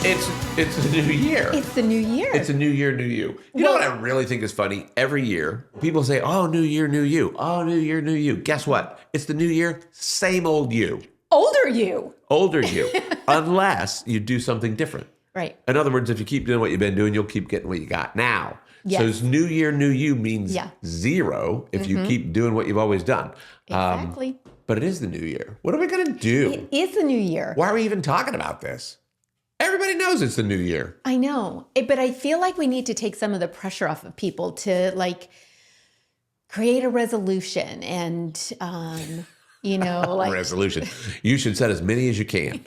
It's the new year. It's the new year. It's a new year, new you. You know what I really think is funny? Every year, people say, oh, new year, new you. Oh, new year, new you. Guess what? It's the new year, same old you. Older you. Older you. Unless you do something different. Right. In other words, if you keep doing what you've been doing, you'll keep getting what you got now. Yes. So it's new year, new you means zero if you keep doing what you've always done. Exactly. But it is the new year. What are we going to do? It is the new year. Why are we even talking about this? Everybody knows it's the new year. I know. But I feel like we need to take some of the pressure off of people to like create a resolution and, resolution. You should set as many as you can.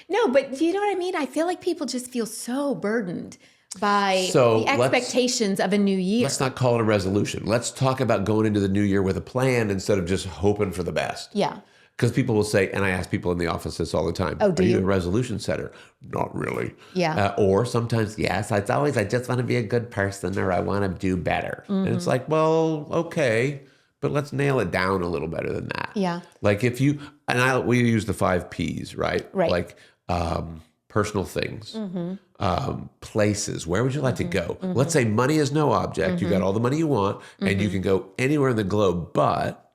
No, but do you know what I mean? I feel like people just feel so burdened by the expectations of a new year. Let's not call it a resolution. Let's talk about going into the new year with a plan instead of just hoping for the best. Yeah. Because people will say, and I ask people in the office this all the time, oh, do are you you a resolution setter? Not really. Yeah. Or sometimes, yes, it's always, I just want to be a good person or I want to do better. Mm-hmm. And it's like, well, okay, but let's nail it down a little better than that. Yeah. Like if you, we use the 5 Ps, right? Right. Like personal things, places, where would you like to go? Mm-hmm. Let's say money is no object. You got all the money you want and you can go anywhere in the globe, but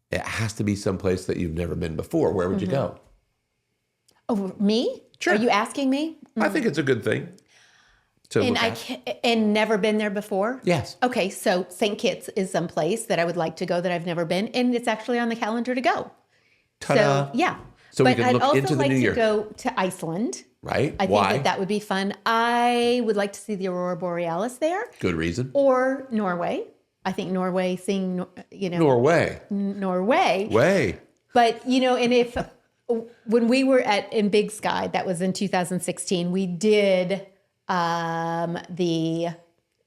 it has to be someplace that you've never been before. Where would you go? Oh, me? Sure. Are you asking me? I think it's a good thing to look at. And never been there before? Yes. Okay, so St. Kitts is someplace that I would like to go that I've never been, and it's actually on the calendar to go. Ta-da. So, yeah. So but we can look into the new year. I'd also like to go to Iceland. Right? I Why? think that would be fun. I would like to see the Aurora Borealis there. Good reason. Or Norway. I think Norway, Norway. Way. But, and when we were in Big Sky, that was in 2016, we did the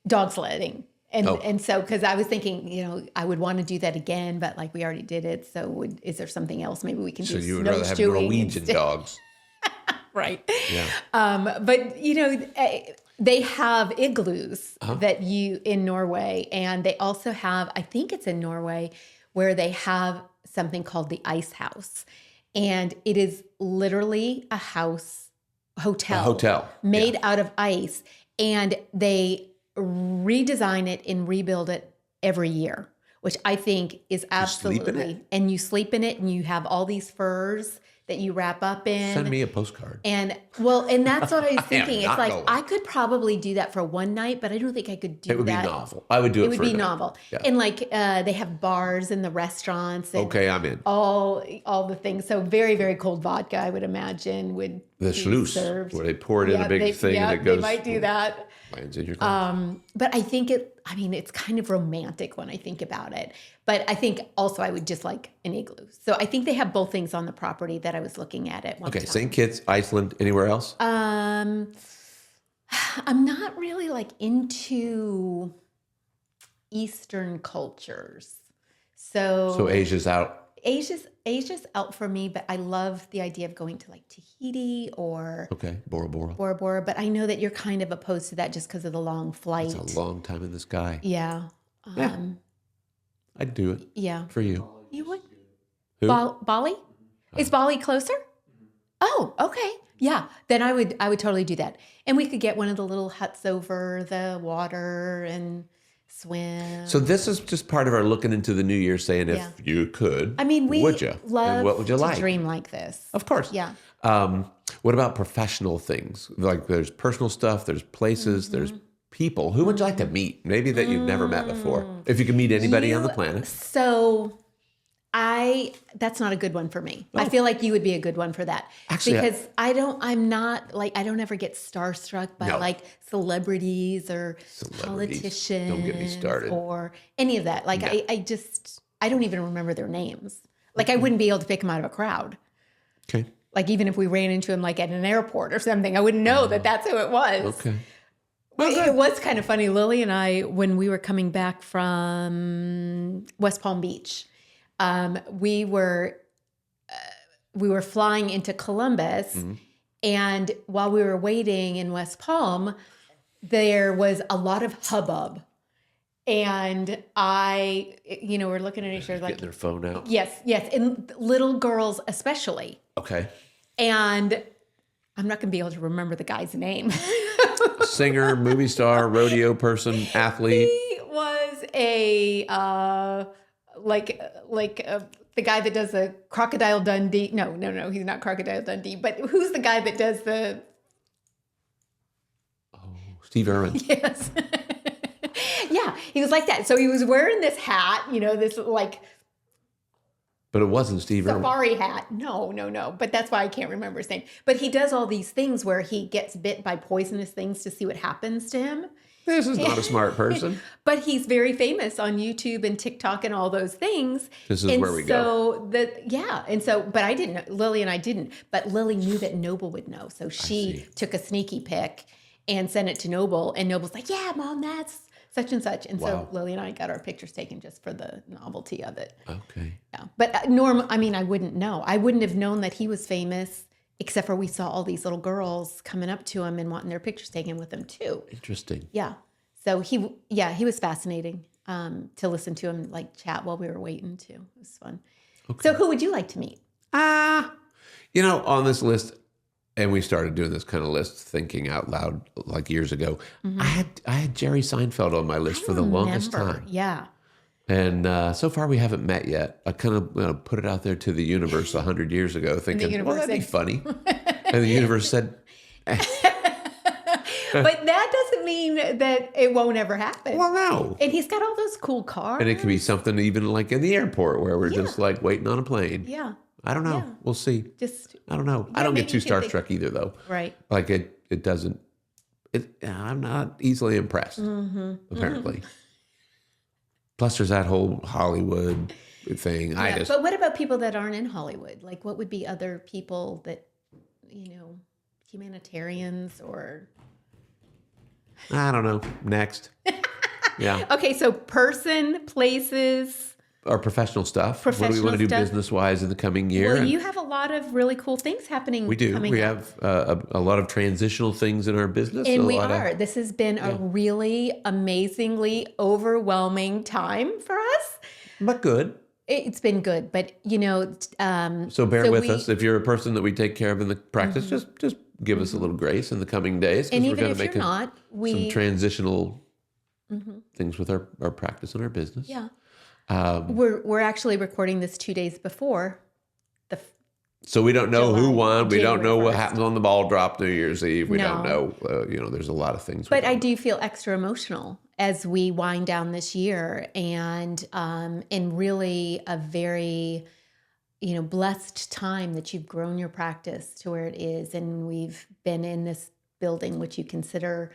dog sledding. And so, because I was thinking, I would want to do that again, but like we already did it. So is there something else maybe we can do? So you would rather have Norwegian dogs. Right. Yeah. But, they have igloos in Norway. And they also have, I think it's in Norway, where they have something called the Ice House. And it is literally a hotel made out of ice. And they redesign it and rebuild it every year, which I think is absolutely. And you sleep in it and you have all these furs that you wrap up in. Send me a postcard. And that's what I was thinking. It's like, I could probably do that for one night, but I don't think I could do that. It would be novel. I would do it for a night. It would be novel. Yeah. And like, they have bars in the restaurants. And okay, I'm in. All the things. So very, very cold vodka, I would imagine, would the be served. Where they pour it in a big thing and it goes. They might do that. Lands in your glass. But I think it's kind of romantic when I think about it. But I think also I would just like an igloo. So I think they have both things on the property that I was looking at one time. Okay, St. Kitts, Iceland, anywhere else? I'm not really like into Eastern cultures. So Asia's out. Asia's out for me, but I love the idea of going to like Tahiti or Bora Bora. Bora Bora, but I know that you're kind of opposed to that just because of the long flight. It's a long time in the sky. Yeah. I'd do it. Yeah. For you. You would? Who? Bali? Is Bali closer? Oh, okay. Yeah. Then I would totally do that. And we could get one of the little huts over the water and swim. So this is just part of our looking into the new year, saying if you could, would you? Love what would you like? Dream like this. Of course. Yeah. What about professional things? Like there's personal stuff, there's places, there's people. Who would you like to meet? Maybe that you've never met before. If you could meet anybody on the planet. So that's not a good one for me. I feel like you would be a good one for that. Actually, because I don't ever get starstruck by like celebrities or politicians. Don't get me started. Or any of that. Like no. I don't even remember their names. Like I wouldn't be able to pick them out of a crowd. Okay. Like even if we ran into him like at an airport or something, I wouldn't know that that's who it was. Okay. Well, it was kind of funny. Lily and I, when we were coming back from West Palm Beach, we were flying into Columbus, and while we were waiting in West Palm, there was a lot of hubbub. And we're looking at each other like getting their phone out. Yes, and little girls especially. Okay. And I'm not going to be able to remember the guy's name. Singer, movie star, rodeo person, athlete. He was a the guy that does the Crocodile Dundee. No, he's not Crocodile Dundee. But who's the guy that does the? Oh, Steve Irwin. Yes. Yeah, he was like that. So he was wearing this hat, this like. But it wasn't Steve Irwin. Safari hat. No. But that's why I can't remember his name. But he does all these things where he gets bit by poisonous things to see what happens to him. This is not a smart person. But he's very famous on YouTube and TikTok and all those things. This is where we go. But I didn't know, Lily and I didn't. But Lily knew that Noble would know. So she took a sneaky pic and sent it to Noble. And Noble's like, yeah, Mom, that's such and such. And so Lily and I got our pictures taken just for the novelty of it. Okay. Yeah. But Norm, I wouldn't know. I wouldn't have known that he was famous, except for we saw all these little girls coming up to him and wanting their pictures taken with him too. Interesting. Yeah. So he was fascinating to listen to him like chat while we were waiting too. It was fun. Okay. So who would you like to meet? On this list, and we started doing this kind of list, thinking out loud like years ago. Mm-hmm. I had Jerry Seinfeld on my list for the longest time. Yeah. And so far we haven't met yet. I kind of put it out there to the universe 100 years ago, thinking, well, that'd be funny. And the universe said, But that doesn't mean that it won't ever happen. Well, no. And he's got all those cool cars. And it could be something even like in the airport where we're just like waiting on a plane. Yeah. I don't know. Yeah. We'll see. I don't know. I don't get too starstruck either, though. Right. Like it doesn't. I'm not easily impressed. Mm-hmm. Apparently. Mm-hmm. Plus, there's that whole Hollywood thing. Yeah, but what about people that aren't in Hollywood? Like, what would be other people that, humanitarians or? I don't know. Next. Yeah. Okay, so person, places. Our professional stuff. What do we want to do business-wise in the coming year? Well, you have a lot of really cool things happening. We do. We have a lot of transitional things in our business. And we are. This has been a really amazingly overwhelming time for us. But good. It's been good. But, so bear with us. If you're a person that we take care of in the practice, mm-hmm. just give us a little grace in the coming days. And even if you're not, some transitional things with our practice and our business. Yeah. We're actually recording this 2 days before so we don't know who won. We don't know what happens on the ball drop New Year's Eve. We don't know. There's a lot of things. But I do feel extra emotional as we wind down this year, and really a very blessed time that you've grown your practice to where it is, and we've been in this building which you consider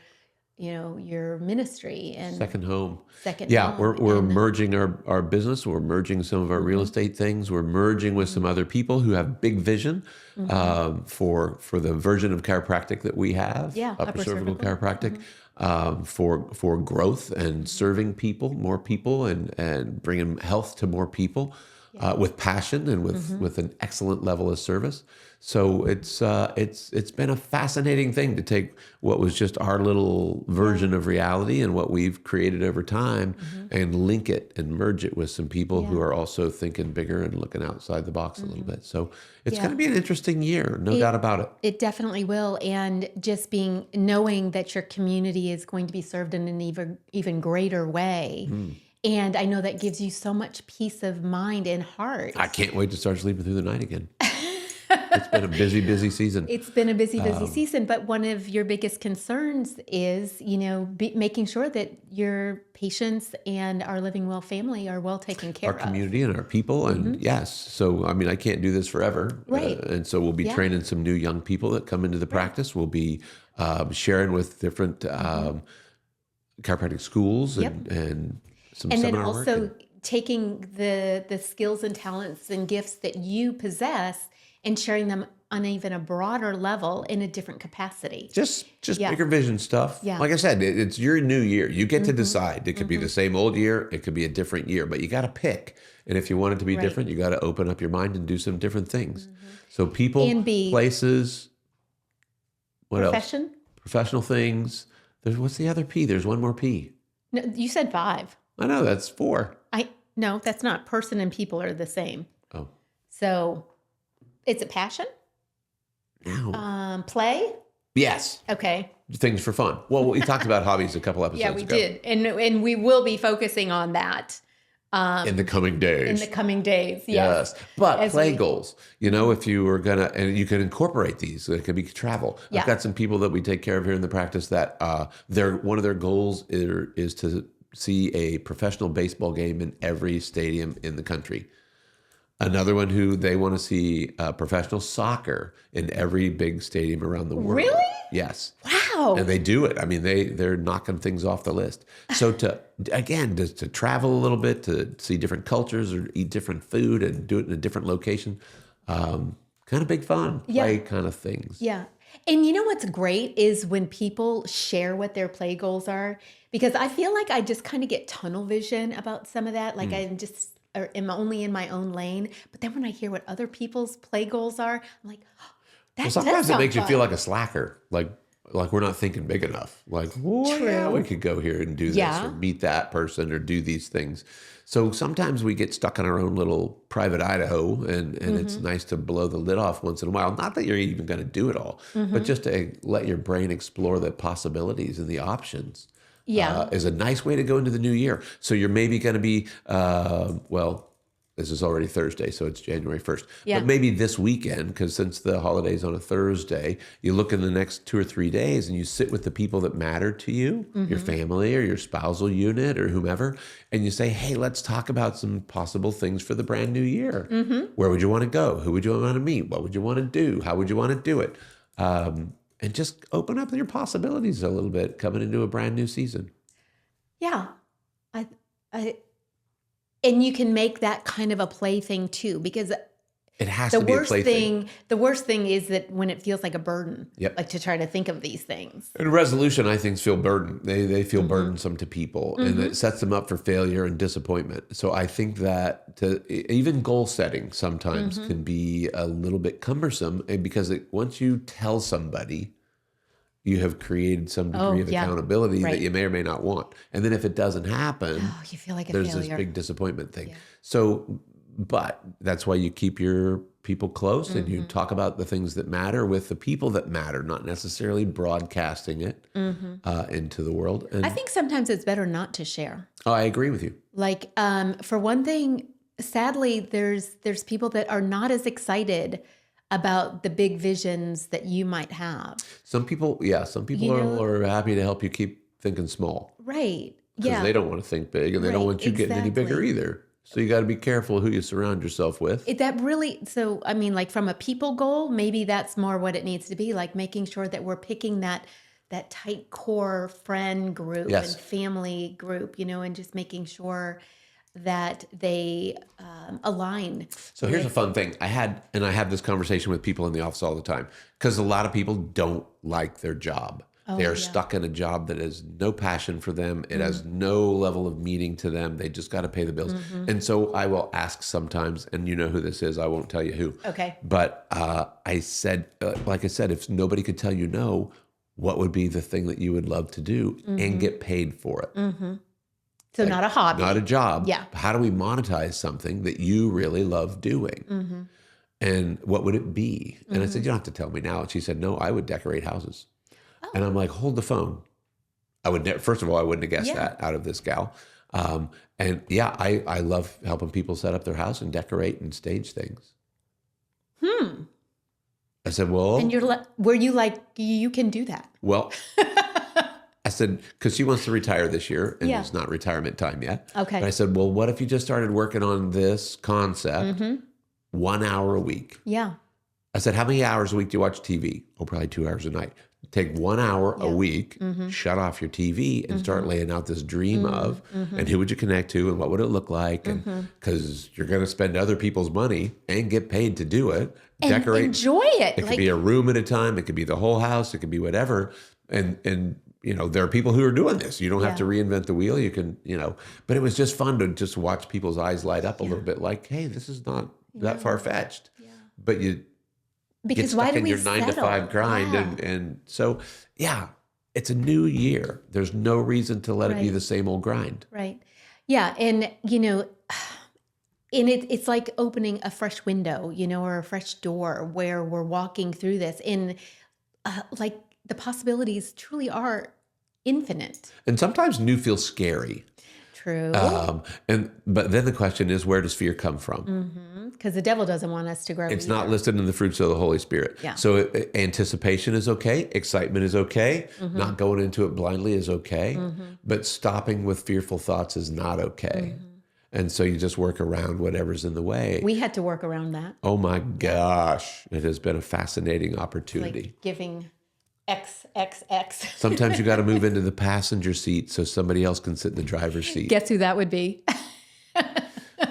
your ministry and second home. Home. We're merging our business. We're merging some of our real estate things. We're merging with some other people who have big vision for the version of chiropractic that we have. Yeah, upper cervical chiropractic for growth and serving people, more people, and bringing health to more people with passion and with an excellent level of service. So it's been a fascinating thing to take what was just our little version of reality and what we've created over time and link it and merge it with some people who are also thinking bigger and looking outside the box a little bit. So it's going to be an interesting year, no doubt about it. It definitely will. And just knowing that your community is going to be served in an even greater way. And I know that gives you so much peace of mind and heart. I can't wait to start sleeping through the night again. It's been a busy, busy season. It's been a busy, busy season. But one of your biggest concerns is, making sure that your patients and our Living Well family are well taken care of. Our community and our people. And yes. So, I can't do this forever. Right. And so we'll be training some new young people that come into the practice. We'll be sharing with different chiropractic schools and some and seminar then also taking the skills and talents and gifts that you possess and sharing them on even a broader level in a different capacity. Just bigger vision stuff. Yeah. Like I said, it's your new year. You get to decide. It could be the same old year. It could be a different year, but you got to pick. And if you want it to be different, you got to open up your mind and do some different things. So people, places, what profession? Else? Professional things. What's the other P? There's one more P. No, you said 5. I know, that's 4. No, that's not. Person and people are the same. Oh. So, is it passion? No. Play? Yes. Okay. Things for fun. Well, we talked about hobbies a couple episodes Yeah, ago. we did. And we will be focusing on that. In the coming days. In the coming days, yes. But play goals, if you were going to, and you can incorporate these. It could be travel. Yeah. I've got some people that we take care of here in the practice that one of their goals is to see a professional baseball game in every stadium in the country. Another one who they want to see professional soccer in every big stadium around the world. Really? Yes. Wow. And they do it. I mean, they're knocking things off the list. So to travel a little bit, to see different cultures or eat different food and do it in a different location, kind of big fun, play kind of things. Yeah. And you know what's great is when people share what their play goals are, because I feel like I just kind of get tunnel vision about some of that. Like I'm just am only in my own lane. But then when I hear what other people's play goals are, I'm like, oh, that sometimes it makes you feel like a slacker, like we're not thinking big enough. Like, well, yeah, we could go here and do this or meet that person or do these things. So sometimes we get stuck in our own little private Idaho, and it's nice to blow the lid off once in a while. Not that you're even going to do it all, but just to let your brain explore the possibilities and the options. Is a nice way to go into the new year. So you're maybe going to be, this is already Thursday, so it's January 1st. Yeah. But maybe this weekend, because since the holiday's on a Thursday, you look in the next 2 or 3 days and you sit with the people that matter to you, your family or your spousal unit or whomever, and you say, hey, let's talk about some possible things for the brand new year. Where would you want to go? Who would you want to meet? What would you want to do? How would you want to do it? And just open up your possibilities a little bit coming into a brand new season. Yeah. And you can make that kind of a play thing too, because it has to be a play thing. The worst thing is that when it feels like a burden, Yep. like to try to think of these things. And resolution, I think, feel burden. They feel burdensome to people, and it sets them up for failure and disappointment. So I think that even goal setting sometimes can be a little bit cumbersome, because once you tell somebody, you have created some degree of accountability that you may or may not want. And then if it doesn't happen, you feel like there's failure. This big disappointment thing. Yeah. So, but that's why you keep your people close and you talk about the things that matter with the people that matter, not necessarily broadcasting it into the world. And I think sometimes it's better not to share. Oh, I agree with you. Like, for one thing, sadly, there's people that are not as excited about the big visions that you might have. Some people are happy to help you keep thinking small. Right. Because they don't want to think big, and they don't want you getting any bigger either. So you got to be careful who you surround yourself with. Like from a people goal, maybe that's more what it needs to be, like making sure that we're picking that tight core friend group and family group, and just making sure that they align. So here's a fun thing. I have this conversation with people in the office all the time, because a lot of people don't like their job. They are stuck in a job that has no passion for them. It has no level of meaning to them. They just got to pay the bills. And so I will ask sometimes, and you know who this is. I won't tell you who. Okay. But I said, if nobody could tell you no, what would be the thing that you would love to do and get paid for it? So not a hobby. Not a job. Yeah. How do we monetize something that you really love doing? And what would it be? And I said, you don't have to tell me now. And she said, no, I would decorate houses. Oh. And I'm like, hold the phone. First of all, I wouldn't have guessed that out of this gal. I love helping people set up their house and decorate and stage things. I said, well. And were you like, you can do that? Well. I said, because she wants to retire this year, and it's not retirement time yet. Okay. But I said, well, what if you just started working on this concept 1 hour a week? Yeah. I said, how many hours a week do you watch TV? Oh, probably 2 hours a night. Take 1 hour a week, shut off your TV, and start laying out this dream of, and who would you connect to, and what would it look like? And because you're going to spend other people's money and get paid to do it. And decorate. Enjoy it. It could be a room at a time. It could be the whole house. It could be whatever. And there are people who are doing this. You don't have to reinvent the wheel. You can, but it was just fun to just watch people's eyes light up a little bit, like, hey, this is not that far-fetched. Yeah. But you get stuck in your 9 to 5 grind. And so, it's a new year. There's no reason to let it be the same old grind. Right. Yeah. And, it's like opening a fresh window, or a fresh door where we're walking through this. And like the possibilities truly are infinite. And sometimes new feels scary. True. But then the question is, where does fear come from? Because the devil doesn't want us to grow. It's not listed in the fruits of the Holy Spirit. Yeah. So anticipation is okay. Excitement is okay. Not going into it blindly is okay. But stopping with fearful thoughts is not okay. And so you just work around whatever's in the way. We had to work around that. Oh my gosh. It has been a fascinating opportunity. Like giving XXX. Sometimes you got to move into the passenger seat so somebody else can sit in the driver's seat. Guess who that would be?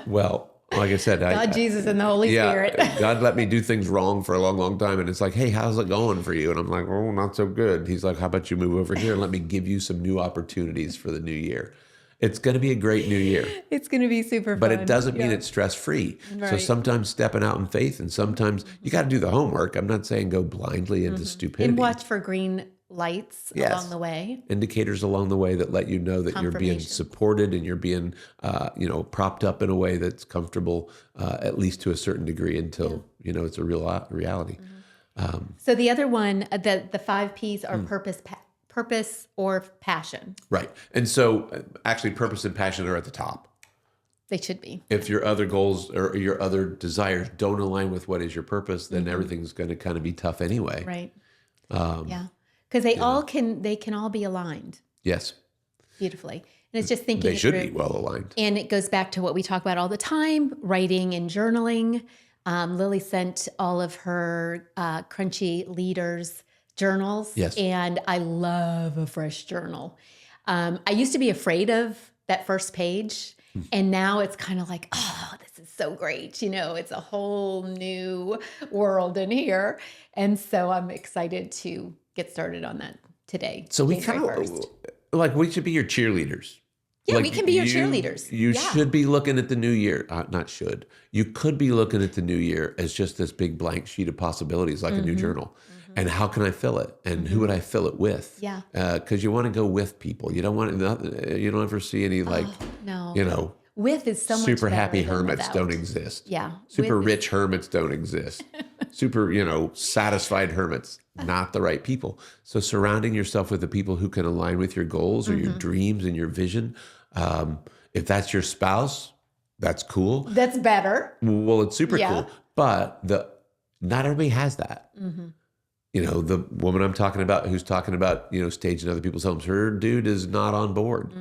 Well, like I said, God, Jesus, and the Holy Spirit. God let me do things wrong for a long, long time. And it's like, hey, how's it going for you? And I'm like, oh, not so good. He's like, how about you move over here and let me give you some new opportunities for the new year? It's going to be a great new year. It's going to be super fun. But it doesn't mean it's stress-free. Right. So sometimes stepping out in faith, and sometimes you got to do the homework. I'm not saying go blindly into stupidity. And watch for green lights along the way. Indicators along the way that let you know that you're being supported and you're being, propped up in a way that's comfortable, at least to a certain degree until, it's a real reality. So the other one, the 5 P's are purpose or passion. Right. And so actually purpose and passion are at the top. They should be. If your other goals or your other desires don't align with what is your purpose, then everything's going to kind of be tough anyway. Right. Because they can all be aligned. Yes. Beautifully. And it's just thinking they should be well aligned. And it goes back to what we talk about all the time, writing and journaling. Lily sent all of her Crunchy Leaders journals. Yes. And I love a fresh journal. I used to be afraid of that first page. And now it's kind of like, oh, this is so great. It's a whole new world in here. And so I'm excited to get started on that today. So we kind of, we should be your cheerleaders. Yeah, we can be your cheerleaders. You should be looking at the new year. Not should. You could be looking at the new year as just this big blank sheet of possibilities, like a new journal. And how can I fill it? And who would I fill it with? Yeah. Because you want to go with people. You don't want you don't ever see any no. With is so much super better happy than hermits without. Don't exist. Yeah. Super rich hermits don't exist. Super, satisfied hermits, not the right people. So surrounding yourself with the people who can align with your goals or your dreams and your vision. If that's your spouse, that's cool. That's better. Well, it's super cool. But not everybody has that. The woman I'm talking about who's talking about, staging other people's homes, her dude is not on board.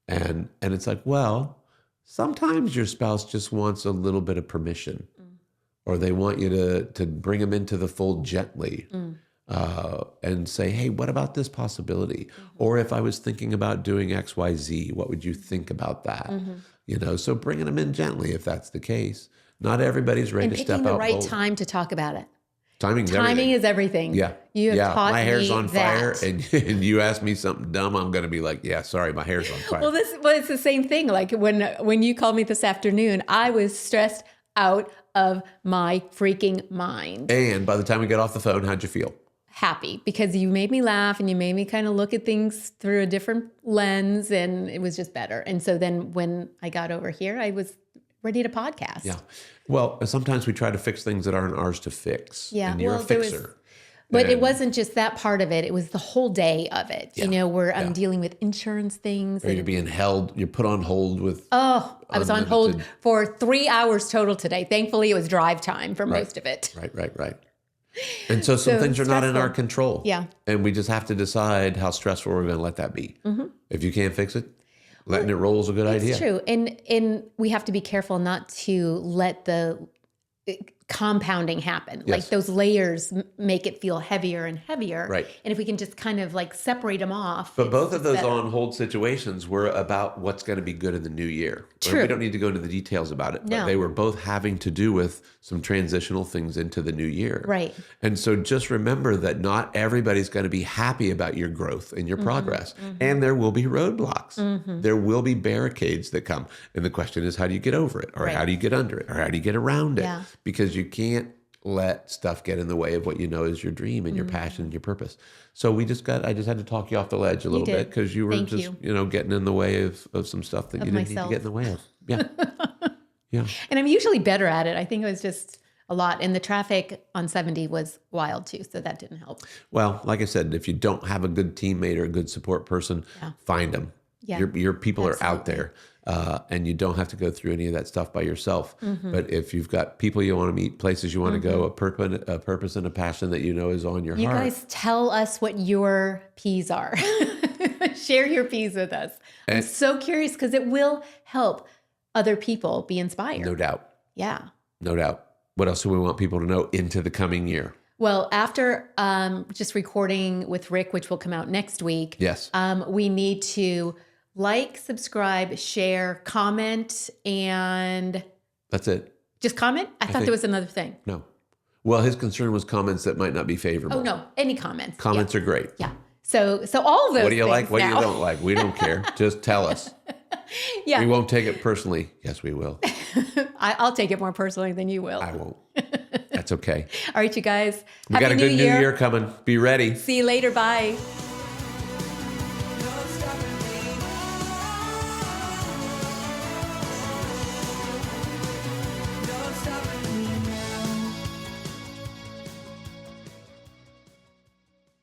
And it's like, well, sometimes your spouse just wants a little bit of permission or they want you to bring them into the fold gently and say, hey, what about this possibility? Or if I was thinking about doing X, Y, Z, what would you think about that? So bringing them in gently if that's the case. Not everybody's ready to step out. And picking the right bold. time to talk about it. Timing is everything. Yeah. You have taught my hair's me on fire and you ask me something dumb, I'm going to be like, yeah, sorry, my hair's on fire. Well, it's the same thing. Like when you called me this afternoon, I was stressed out of my freaking mind. And by the time we got off the phone, how'd you feel? Happy, because you made me laugh and you made me kind of look at things through a different lens, and it was just better. And so then when I got over here, I was ready to podcast. Yeah. Well, sometimes we try to fix things that aren't ours to fix. Yeah. And you're a fixer. But it wasn't just that part of it. It was the whole day of it, where I'm dealing with insurance things. Or you're being held, you're put on hold with. Oh, I was on hold for 3 hours total today. Thankfully, it was drive time for most of it. Right. And so some things are not in our control. Yeah. And we just have to decide how stressful we're going to let that be. If you can't fix it, letting it roll is a good idea. It's true. And we have to be careful not to let the compounding happen. Yes. Like those layers make it feel heavier and heavier. Right. And if we can just kind of like separate them off. But both of those on hold situations were about what's going to be good in the new year. True. We don't need to go into the details about it, but No. they were both having to do with some transitional things into the new year. Right. And so just remember that not everybody's going to be happy about your growth and your progress. And there will be roadblocks. There will be barricades that come. And the question is, how do you get over it? Or how do you get under it? Or how do you get around it? Yeah. Because you can't let stuff get in the way of what you know is your dream and your passion and your purpose. So I just had to talk you off the ledge a little bit because you were getting in the way of some stuff that you didn't need to get in the way of. Yeah. Yeah. And I'm usually better at it. I think it was just a lot. And the traffic on 70 was wild too. So that didn't help. Well, like I said, if you don't have a good teammate or a good support person, find them. Yeah, your people absolutely. are out there, and you don't have to go through any of that stuff by yourself. But if you've got people you want to meet, places you want to go, a purpose and a passion that you know is on your You heart. guys tell us what your P's are. Share your P's with us. I'm so curious because it will help other people be inspired. No doubt. Yeah. No doubt. What else do we want people to know into the coming year? Well, after just recording with Rick, which will come out next week, Yes. We need to like, subscribe, share, comment, and That's it. just comment? I thought there was another thing. No. Well, his concern was comments that might not be favorable. Oh, no. Any comments. Comments are great. Yeah. So all of those What do you like? things What now. you don't like? We don't care. Just tell us. Yeah. We won't take it personally. Yes, we will. I'll take it more personally than you will. I won't. That's okay. All right, you guys. We got a good new year coming. Be ready. See you later. Bye.